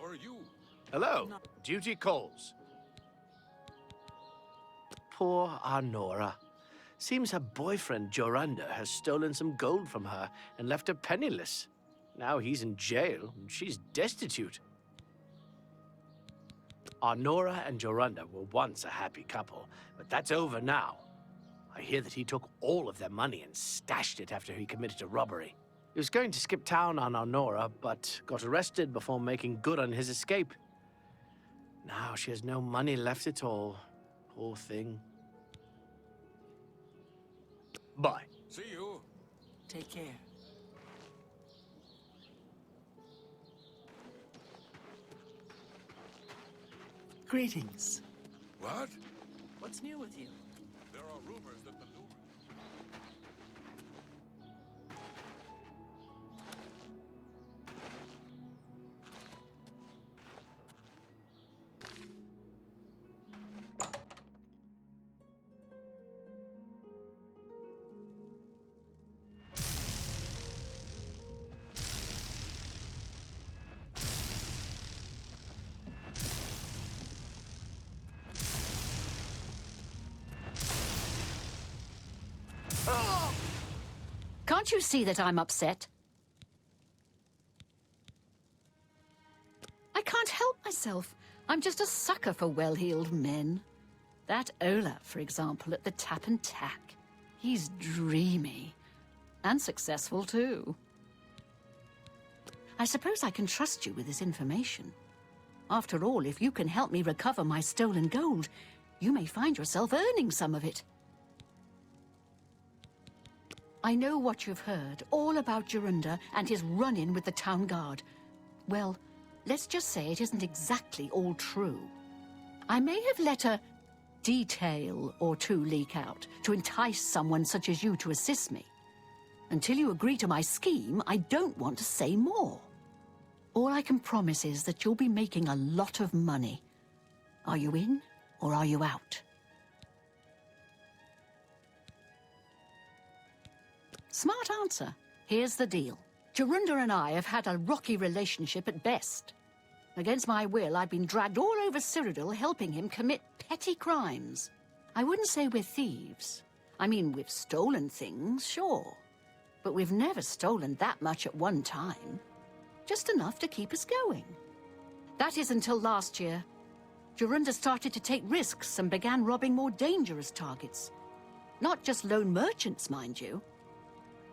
are you? Hello. Duty calls. Poor Arnora. Seems her boyfriend, Jorunda, has stolen some gold from her and left her penniless. Now he's in jail, and she's destitute. Arnora and Jorunda were once a happy couple, but that's over now. I hear that he took all of their money and stashed it after he committed a robbery. He was going to skip town on Arnora, but got arrested before making good on his escape. Now she has no money left at all. Poor thing. Bye. See you. Take care. Greetings. What? What's new with you? There are rumors that the Lumen... Can't you see that I'm upset? I can't help myself. I'm just a sucker for well-heeled men. That Ola, for example, at the Tap and Tack. He's dreamy. And successful, too. I suppose I can trust you with this information. After all, if you can help me recover my stolen gold, you may find yourself earning some of it. I know what you've heard, all about Jorunda and his run-in with the town guard. Well, let's just say it isn't exactly all true. I may have let a detail or two leak out to entice someone such as you to assist me. Until you agree to my scheme, I don't want to say more. All I can promise is that you'll be making a lot of money. Are you in, or are you out? Smart answer. Here's the deal. Jorunda and I have had a rocky relationship at best. Against my will, I've been dragged all over Cyrodiil helping him commit petty crimes. I wouldn't say we're thieves. I mean, we've stolen things, sure. But we've never stolen that much at one time. Just enough to keep us going. That is until last year. Jorunda started to take risks and began robbing more dangerous targets. Not just lone merchants, mind you.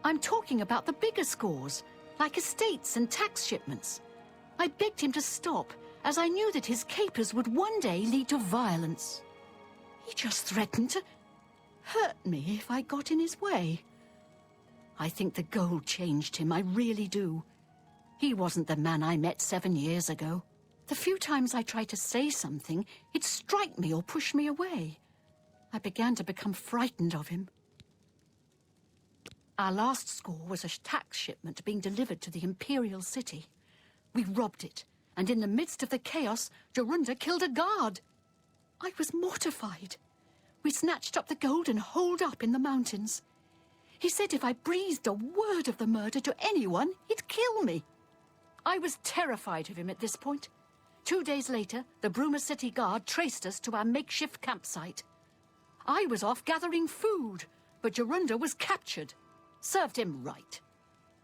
I'm talking about the bigger scores, like estates and tax shipments. I begged him to stop, as I knew that his capers would one day lead to violence. He just threatened to hurt me if I got in his way. I think the gold changed him, I really do. He wasn't the man I met 7 years ago. The few times I tried to say something, he'd strike me or push me away. I began to become frightened of him. Our last score was a tax shipment being delivered to the Imperial City. We robbed it, and in the midst of the chaos, Jorunda killed a guard. I was mortified. We snatched up the gold and holed up in the mountains. He said if I breathed a word of the murder to anyone, he'd kill me. I was terrified of him at this point. 2 days later, the Bruma City Guard traced us to our makeshift campsite. I was off gathering food, but Jorunda was captured. Served him right.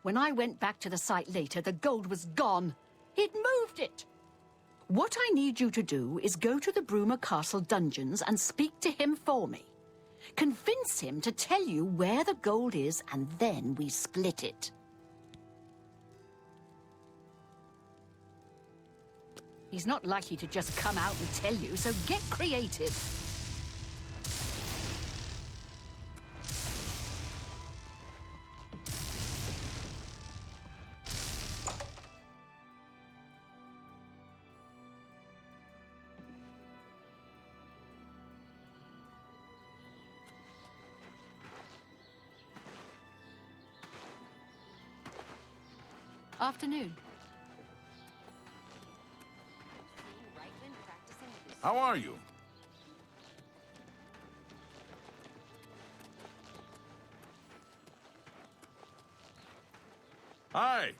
When I went back to the site later, the gold was gone. He'd moved it. What I need you to do is go to the Bruma Castle dungeons and speak to him for me. Convince him to tell you where the gold is, and then we split it. He's not likely to just come out and tell you, so get creative. Afternoon. How are you? Hi.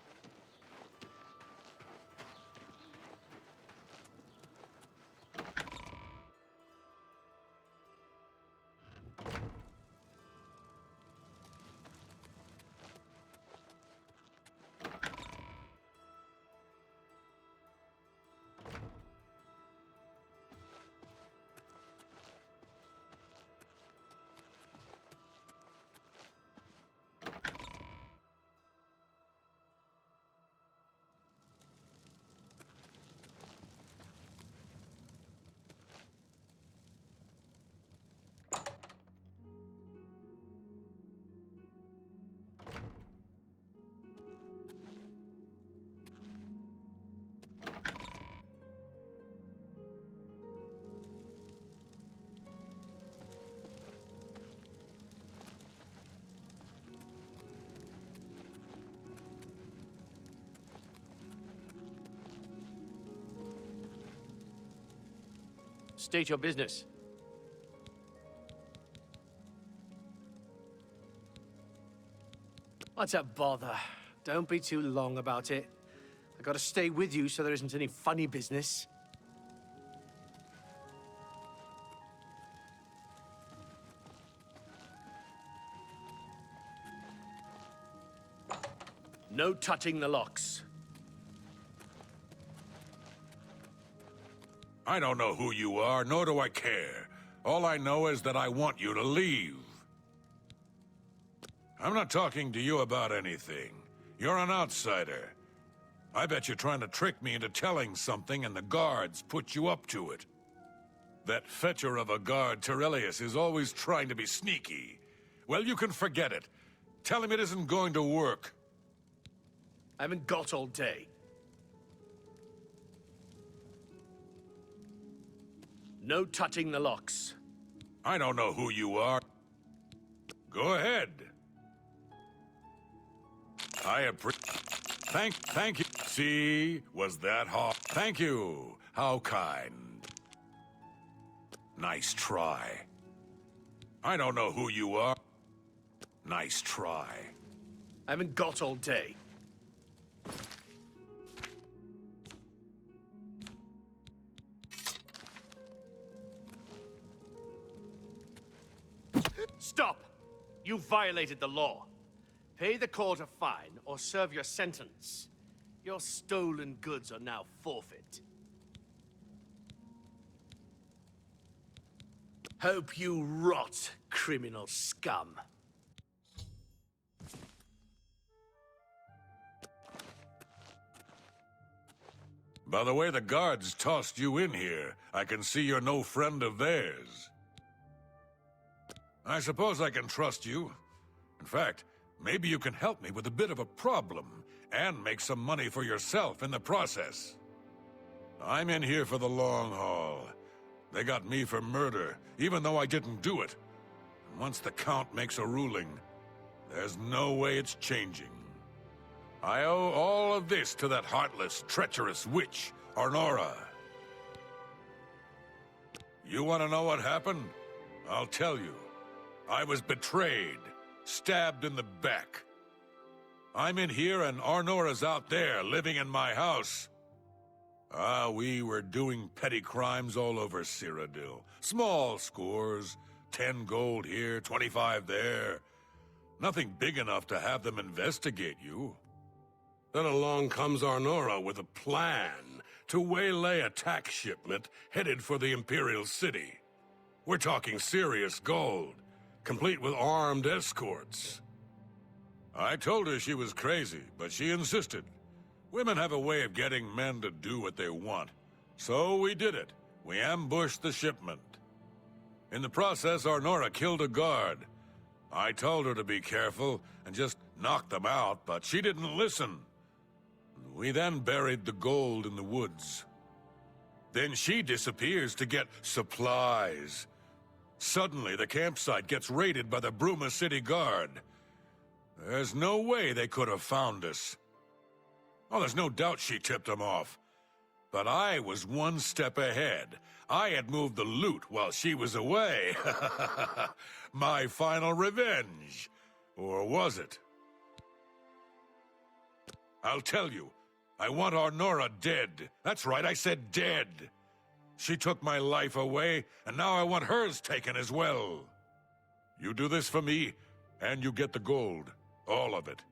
State your business. What's a bother? Don't be too long about it. I gotta stay with you so there isn't any funny business. No touching the locks. I don't know who you are, nor do I care. All I know is that I want you to leave. I'm not talking to you about anything. You're an outsider. I bet you're trying to trick me into telling something and the guards put you up to it. That fetcher of a guard, Terelius, is always trying to be sneaky. Well, you can forget it. Tell him it isn't going to work. I haven't got all day. No touching the locks. I don't know who you are. Go ahead. Thank you. See, was that hard? Thank you. How kind. Nice try. I don't know who you are. Nice try. I haven't got all day. Stop! You violated the law. Pay the court a fine or serve your sentence. Your stolen goods are now forfeit. Hope you rot, criminal scum. By the way the guards tossed you in here, I can see you're no friend of theirs. I suppose I can trust you. In fact, maybe you can help me with a bit of a problem, and make some money for yourself in the process. I'm in here for the long haul. They got me for murder, even though I didn't do it. And once the Count makes a ruling, there's no way it's changing. I owe all of this to that heartless, treacherous witch, Arnora. You want to know what happened? I'll tell you. I was betrayed, stabbed in the back. I'm in here and Arnora's out there, living in my house. We were doing petty crimes all over Cyrodiil. Small scores, 10 gold here, 25 there. Nothing big enough to have them investigate you. Then along comes Arnora with a plan to waylay a tax shipment headed for the Imperial City. We're talking serious gold, complete with armed escorts. I told her she was crazy, but she insisted. Women have a way of getting men to do what they want. So we did it. We ambushed the shipment. In the process, Arnora killed a guard. I told her to be careful and just knock them out, but she didn't listen. We then buried the gold in the woods. Then she disappears to get supplies. Suddenly, the campsite gets raided by the Bruma City Guard. There's no way they could have found us. Oh, there's no doubt she tipped them off. But I was one step ahead. I had moved the loot while she was away. My final revenge. Or was it? I'll tell you. I want Arnora dead. That's right, I said dead. She took my life away, and now I want hers taken as well. You do this for me, and you get the gold. All of it.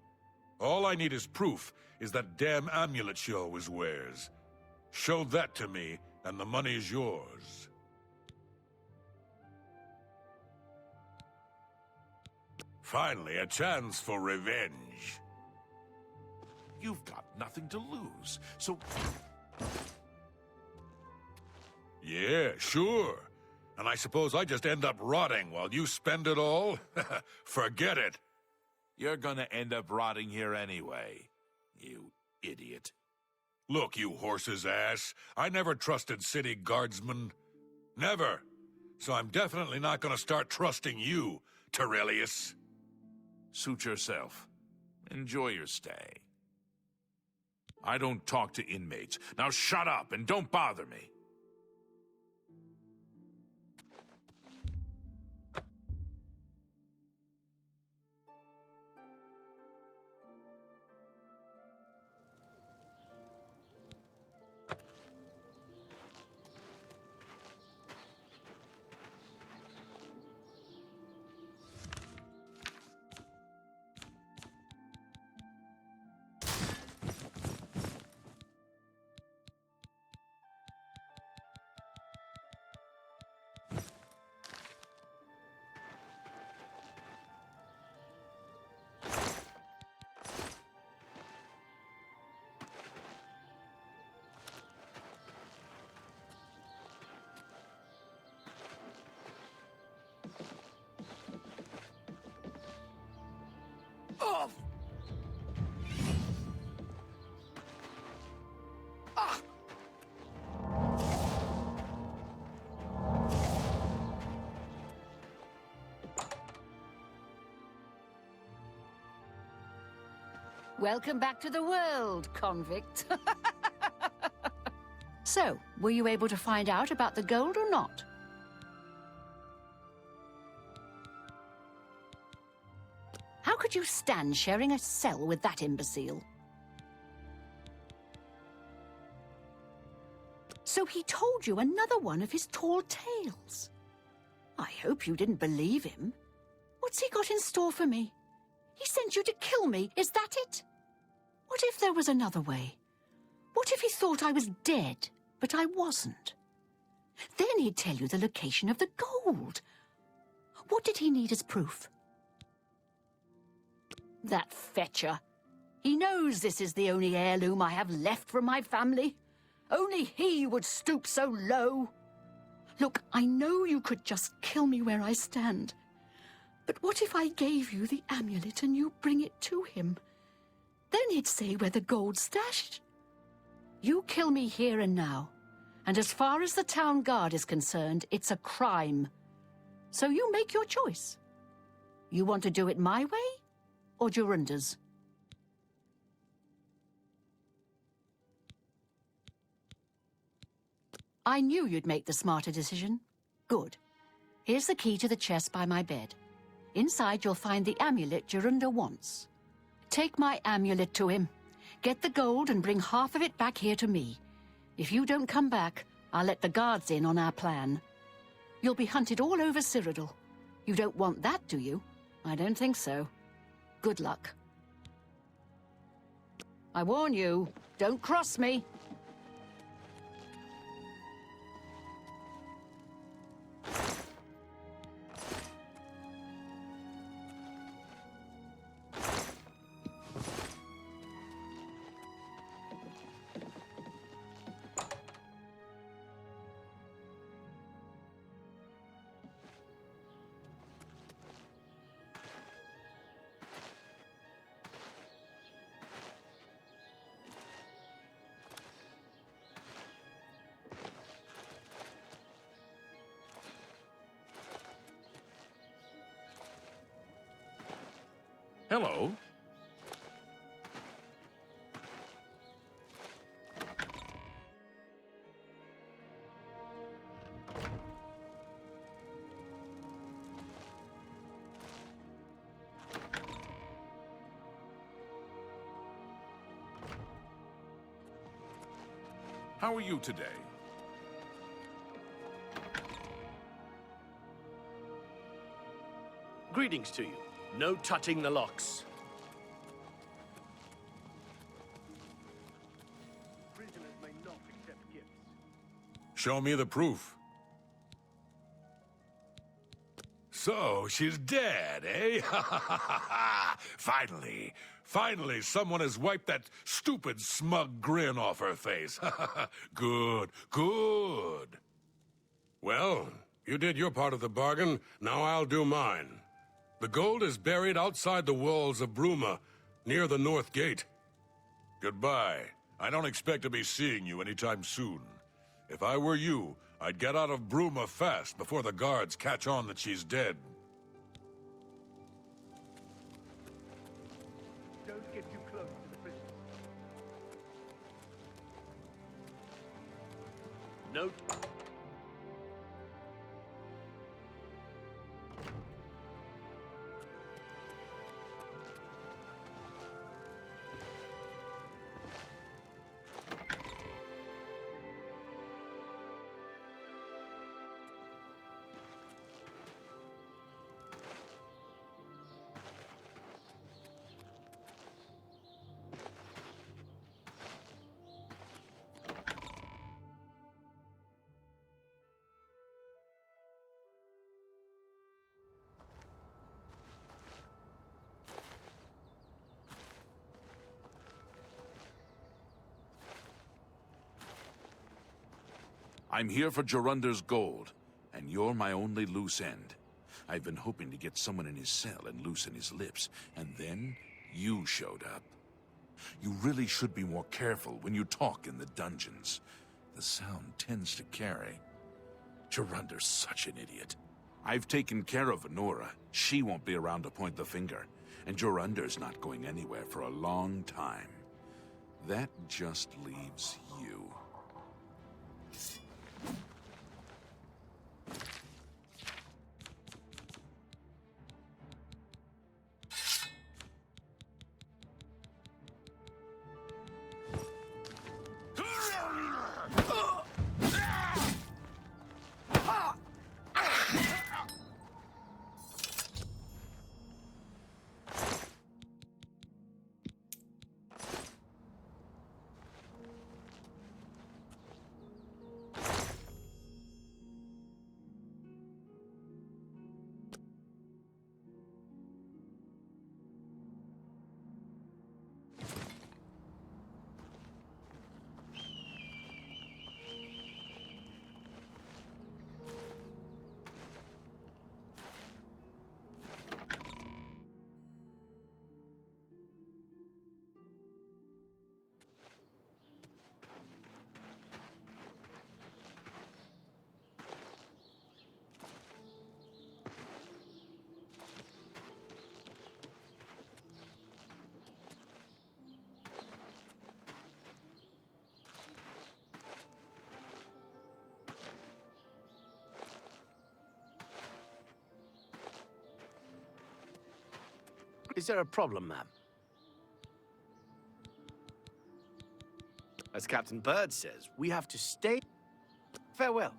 All I need is proof is that damn amulet she always wears. Show that to me, and the money's yours. Finally, a chance for revenge. You've got nothing to lose, so... Yeah, sure. And I suppose I just end up rotting while you spend it all? Forget it. You're gonna end up rotting here anyway, you idiot. Look, you horse's ass. I never trusted city guardsmen. Never. So I'm definitely not gonna start trusting you, Terelius. Suit yourself. Enjoy your stay. I don't talk to inmates. Now shut up and don't bother me. Welcome back to the world, convict. So, were you able to find out about the gold or not? How could you stand sharing a cell with that imbecile? So he told you another one of his tall tales. I hope you didn't believe him. What's he got in store for me? He sent you to kill me, is that it? What if there was another way? What if he thought I was dead, but I wasn't? Then he'd tell you the location of the gold. What did he need as proof? That fetcher. He knows this is the only heirloom I have left from my family. Only he would stoop so low. Look, I know you could just kill me where I stand. But what if I gave you the amulet and you bring it to him? Then he'd say where the gold's stashed. You kill me here and now. And as far as the town guard is concerned, it's a crime. So you make your choice. You want to do it my way or Jorunda's? I knew you'd make the smarter decision. Good. Here's the key to the chest by my bed. Inside you'll find the amulet Jorunda wants. Take my amulet to him. Get the gold and bring half of it back here to me. If you don't come back, I'll let the guards in on our plan. You'll be hunted all over Cyrodiil. You don't want that, do you? I don't think so. Good luck. I warn you, don't cross me. Hello. How are you today? Greetings to you. No tutting the locks. Prisoners may not accept gifts. Show me the proof. So, she's dead, eh? Finally. Finally, someone has wiped that stupid, smug grin off her face. Good, good. Well, you did your part of the bargain. Now I'll do mine. The gold is buried outside the walls of Bruma, near the North Gate. Goodbye. I don't expect to be seeing you anytime soon. If I were you, I'd get out of Bruma fast before the guards catch on that she's dead. Don't get too close to the prisoners. No. I'm here for Jorunda's gold, and you're my only loose end. I've been hoping to get someone in his cell and loosen his lips, and then you showed up. You really should be more careful when you talk in the dungeons. The sound tends to carry. Jorunda's such an idiot. I've taken care of Honora. She won't be around to point the finger. And Jorunder's not going anywhere for a long time. That just leaves you. Is there a problem, ma'am? As Captain Bird says, we have to stay. Farewell.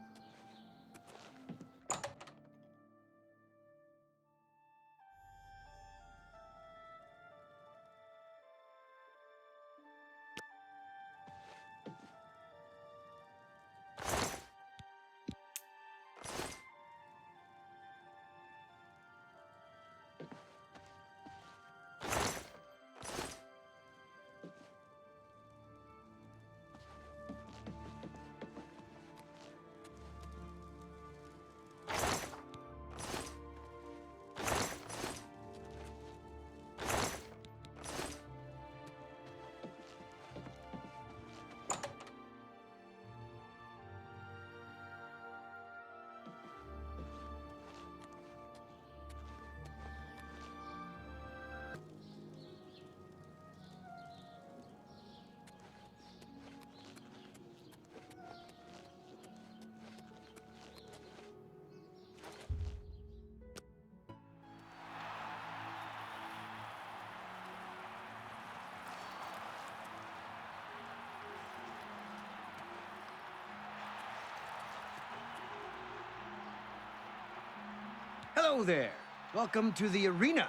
Hello there! Welcome to the arena.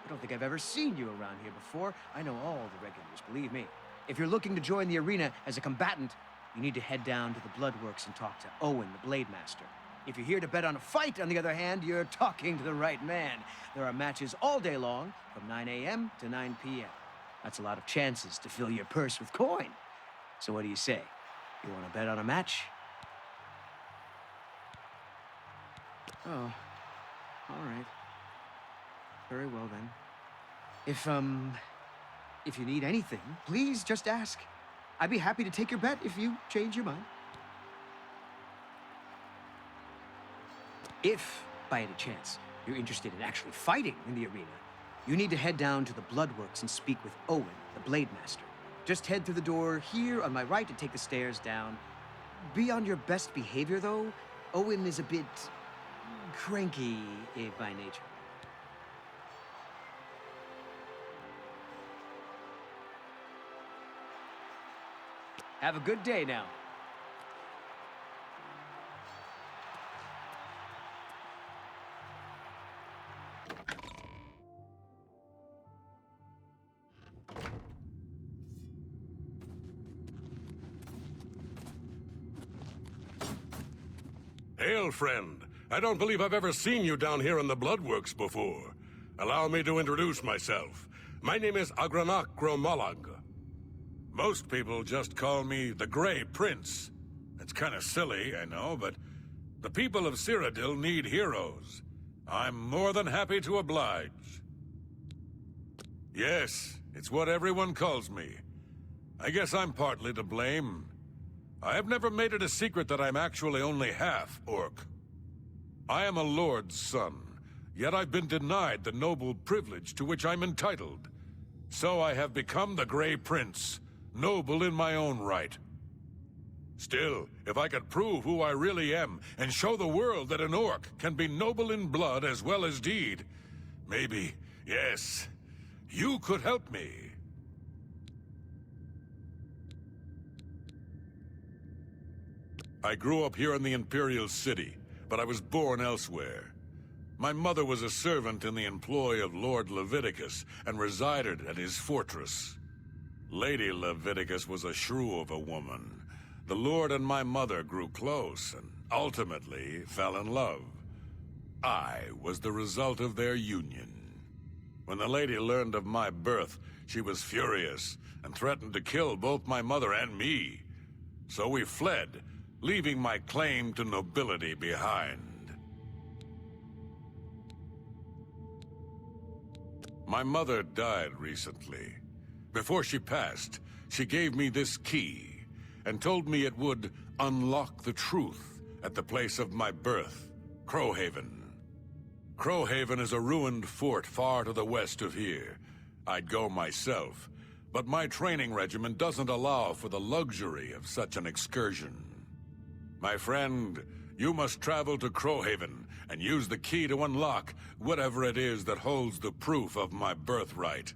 I don't think I've ever seen you around here before. I know all the regulars, believe me. If you're looking to join the arena as a combatant, you need to head down to the Bloodworks and talk to Owen, the Blade Master. If you're here to bet on a fight, on the other hand, you're talking to the right man. There are matches all day long, from 9 a.m. to 9 p.m. That's a lot of chances to fill your purse with coin. So what do you say? You want to bet on a match? Oh. All right. Very well, then. If you need anything, please just ask. I'd be happy to take your bet if you change your mind. If, by any chance, you're interested in actually fighting in the arena, you need to head down to the Bloodworks and speak with Owen, the Blade Master. Just head through the door here on my right and take the stairs down. Be on your best behavior, though. Owen is a bit cranky by nature. Have a good day now. Hail, friend. I don't believe I've ever seen you down here in the Bloodworks before. Allow me to introduce myself. My name is Agranak Gromalag. Most people just call me the Grey Prince. It's kind of silly, I know, but the people of Cyrodiil need heroes. I'm more than happy to oblige. Yes, it's what everyone calls me. I guess I'm partly to blame. I have never made it a secret that I'm actually only half orc. I am a lord's son, yet I've been denied the noble privilege to which I'm entitled. So I have become the Grey Prince, noble in my own right. Still, if I could prove who I really am, and show the world that an orc can be noble in blood as well as deed, maybe, yes, you could help me. I grew up here in the Imperial City, but I was born elsewhere. My mother was a servant in the employ of Lord Leviticus and resided at his fortress. Lady Leviticus was a shrew of a woman. The Lord and my mother grew close and ultimately fell in love. I was the result of their union. When the lady learned of my birth, she was furious and threatened to kill both my mother and me. So we fled, leaving my claim to nobility behind. My mother died recently. Before she passed, she gave me this key and told me it would unlock the truth at the place of my birth, Crowhaven. Crowhaven is a ruined fort far to the west of here. I'd go myself, but my training regimen doesn't allow for the luxury of such an excursion. My friend, you must travel to Crowhaven and use the key to unlock whatever it is that holds the proof of my birthright.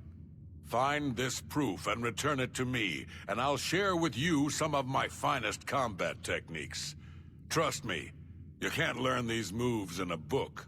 Find this proof and return it to me, and I'll share with you some of my finest combat techniques. Trust me, you can't learn these moves in a book.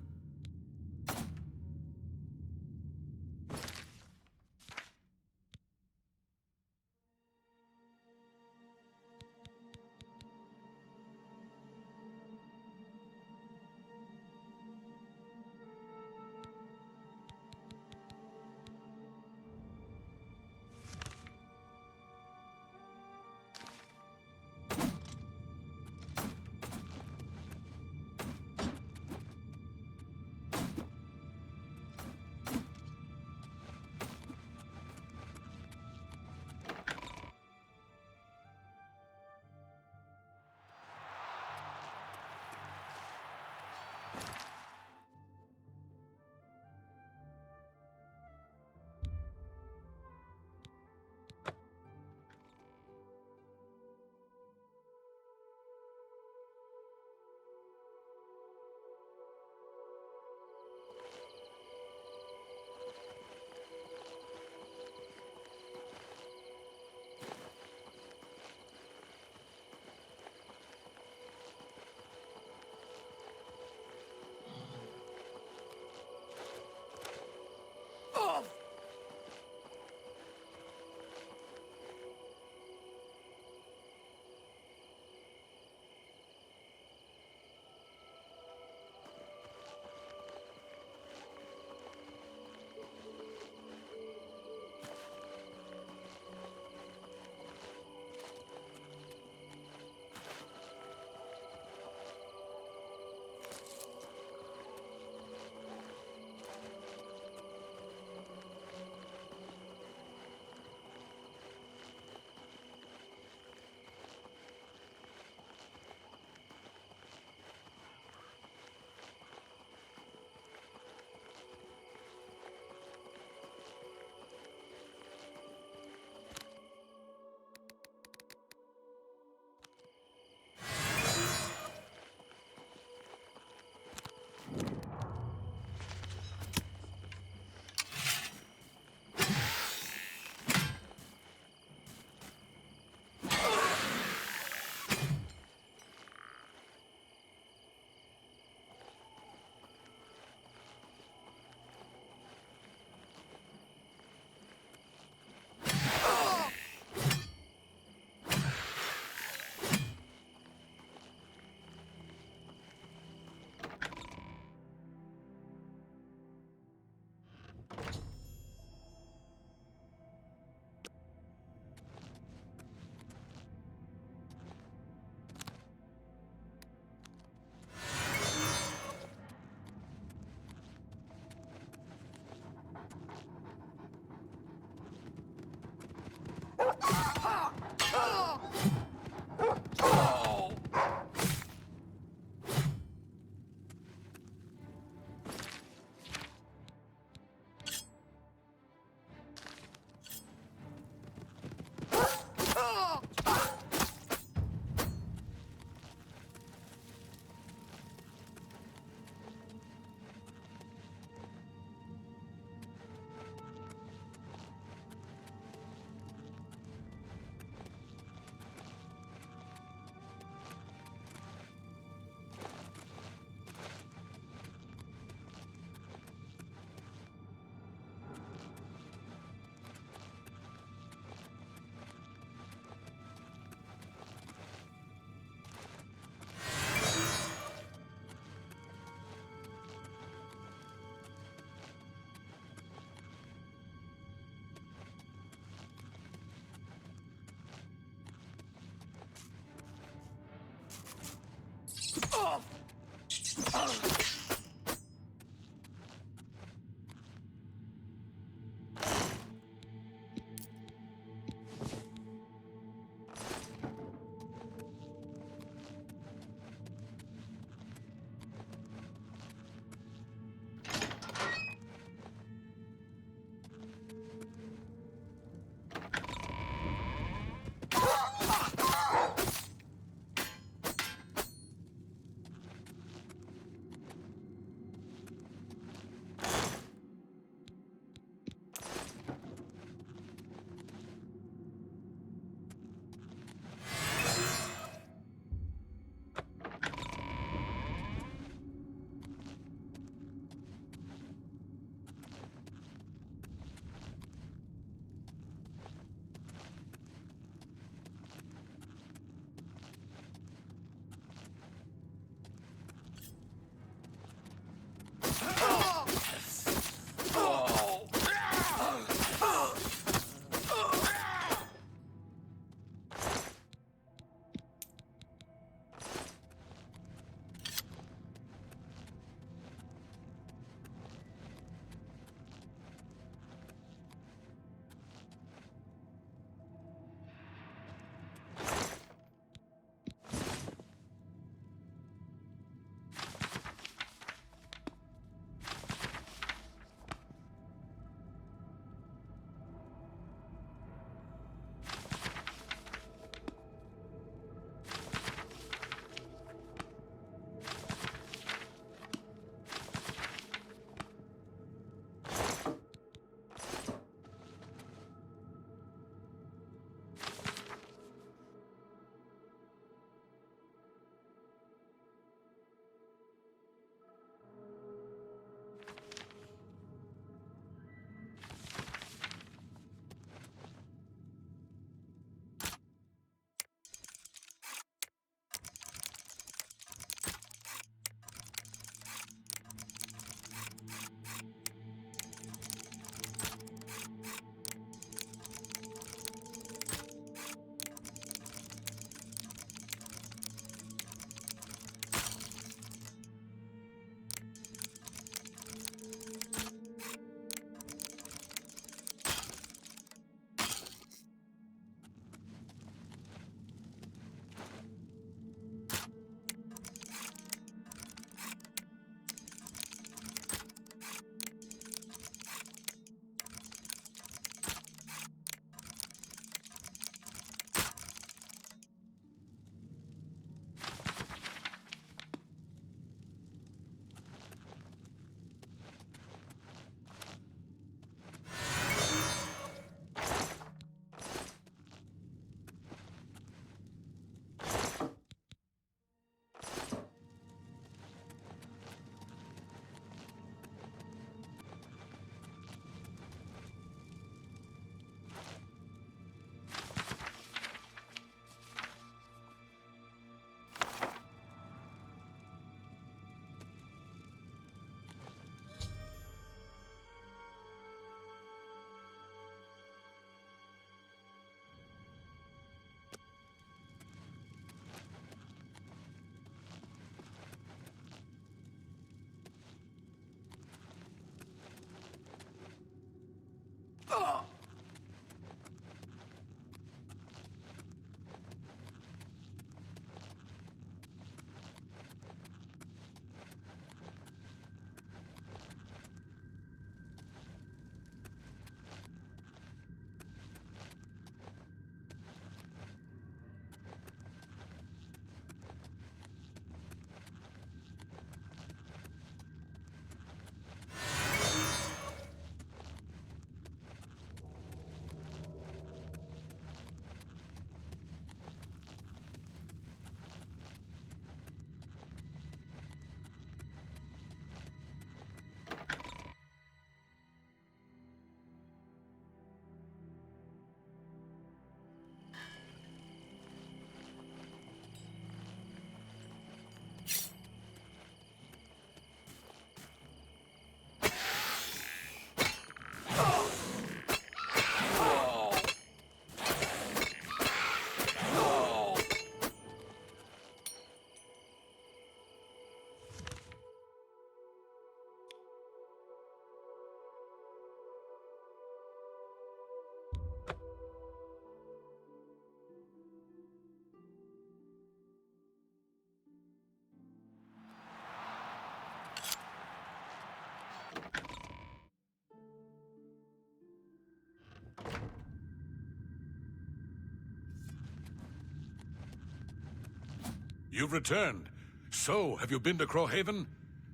You've returned. So, have you been to Crowhaven?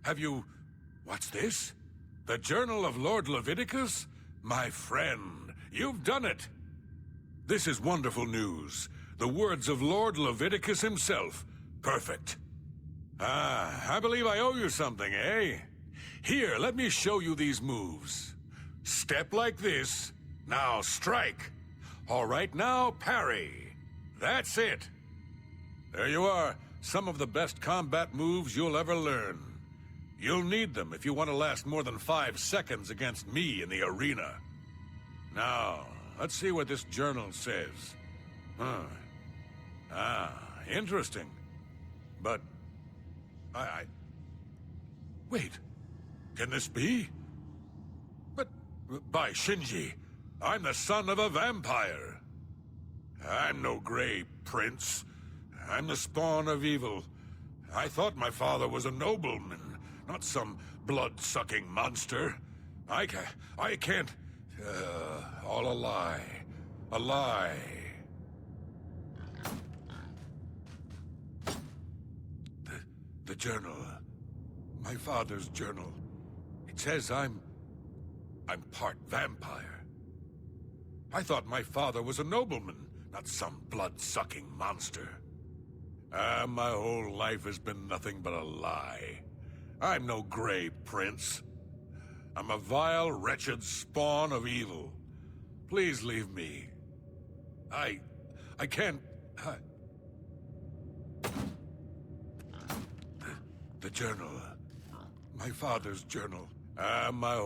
Have you... What's this? The Journal of Lord Leviticus? My friend, you've done it! This is wonderful news. The words of Lord Leviticus himself. Perfect. Ah, I believe I owe you something, eh? Here, let me show you these moves. Step like this. Now strike. All right, now parry. That's it. There you are. Some of the best combat moves you'll ever learn. You'll need them if you want to last more than 5 seconds against me in the arena. Now, let's see what this journal says. Huh. Ah, interesting. But... Wait. Can this be? But... By Shinji, I'm the son of a vampire. I'm no gray prince. I'm the spawn of evil. I thought my father was a nobleman, not some blood-sucking monster. I can't... all a lie. A lie. The journal. My father's journal. It says I'm part vampire. I thought my father was a nobleman, not some blood-sucking monster. My whole life has been nothing but a lie. I'm no gray prince. I'm a vile, wretched spawn of evil. Please leave me. I can't... The journal. My father's journal. My...